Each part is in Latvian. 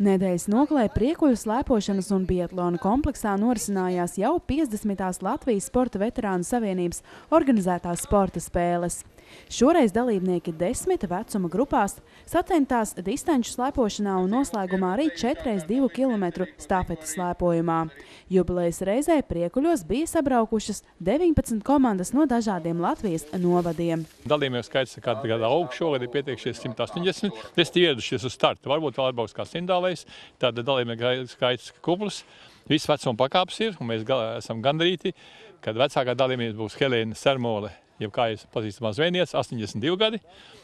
Nedēļas nogalē Priekuļu slēpošanas un biatlona kompleksā norisinājās jau 50. Latvijas Sporta veterānu savienības organizētās sporta spēles. Šoreiz dalībnieki 10 vecuma grupās sacentās distanču slēpošanā un noslēgumā arī 4x2 km stafetes slēpojumā. Jubilejas reizē Priekuļos bija sabraukušas 19 komandas no dažādiem Latvijas novadiem. Dalībnieku skaits kādā aug, šogad ir pietiekšies 180, ieradušies uz startu. Varbūt vēl atbrauks kā sindālais, tāda dalībnieku skaits kupls. Viss vecuma pakāpes ir, un mēs esam gandrīti, kad vecākā dalībniece būs Helēna Sermole, jeb kā jūs pazīstamā zvejniece, 82 gadi.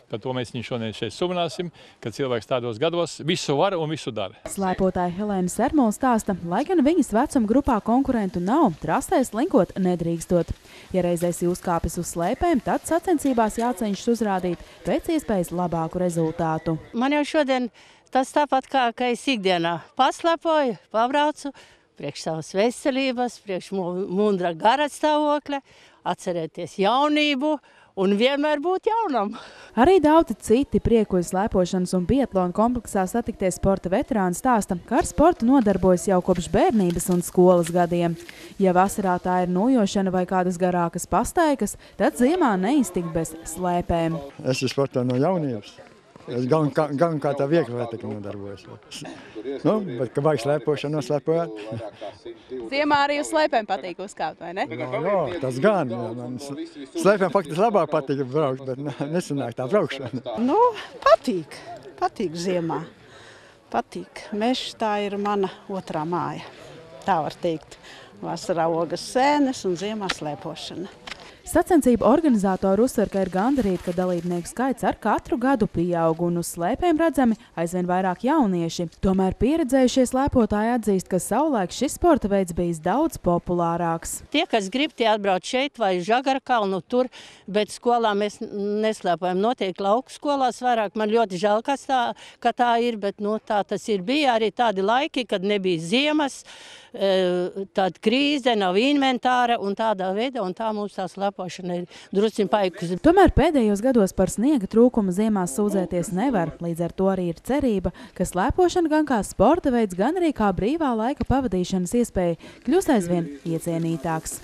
Par to mēs viņu šodien šeit suvināsim, kad cilvēks tādos gados visu var un visu dara. Slēpotāja Helēna Sermole stāsta, lai gan viņas vecuma grupā konkurentu nav, trasē slinkot nedrīkstot. Ja reizēs uzkāpis uz slēpēm, tad sacensībās jācenšas uzrādīt pēc iespējas labāku rezultātu. Man jau šodien tas tāpat kā es ikdienā paslēpoju, pabraucu, priekš savas veselības, priekš mundra garastāvokļa, atcerēties jaunību un vienmēr būt jaunam. Arī daudzi citi Priekuļu slēpošanas un biatlona kompleksā satikties sporta veterāni stāsta, ka ar sportu nodarbojas jau kopš bērnības un skolas gadiem. Ja vasarā tā ir nojošana vai kādas garākas pastaigas, tad ziemā neiztikt bez slēpēm. Es esmu sportā no jaunības. Es gan kā tā viegli atlētika nodarbojos. Bet, ka vajag slēpošanu, noslēpojāt. Ziemā arī uz slēpēm patīk uzkāpt, vai ne? Jā, tas gan. Man slēpēm faktiski labāk patīk braukt, bet nesanāk tā braukšana. Patīk. Patīk ziemā. Patīk. Mežs tā ir mana otrā māja. Tā var teikt. Vasarā ogas sēnes un ziemā slēpošana. Sacensību organizatori uzsver, ka ir gandarīti, ka dalībnieku skaits ar katru gadu pieaug un uz slēpēm redzami aizvien vairāk jaunieši. Tomēr pieredzējušie slēpotāji atzīst, ka savulaik šis sporta veids bijis daudz populārāks. Tie, kas grib, tie atbrauc šeit vai Žagarkalnu tur, bet skolā mēs neslēpojam. Noteikti lauku skolās vairāk. Man ļoti žēl, ka tā ir, bet tā tas ir. Bija arī tādi laiki, kad nebija ziemas, tāda krīze, nav inventāra un tādā veidā, un tā mums tā slēpošana ir drusciņ paikusi. Tomēr pēdējos gados par sniega trūkumu ziemā sūdzēties nevar. Līdz ar to arī ir cerība, ka slēpošana gan kā sporta veids, gan arī kā brīvā laika pavadīšanas iespēja kļūs aizvien iecienītāks.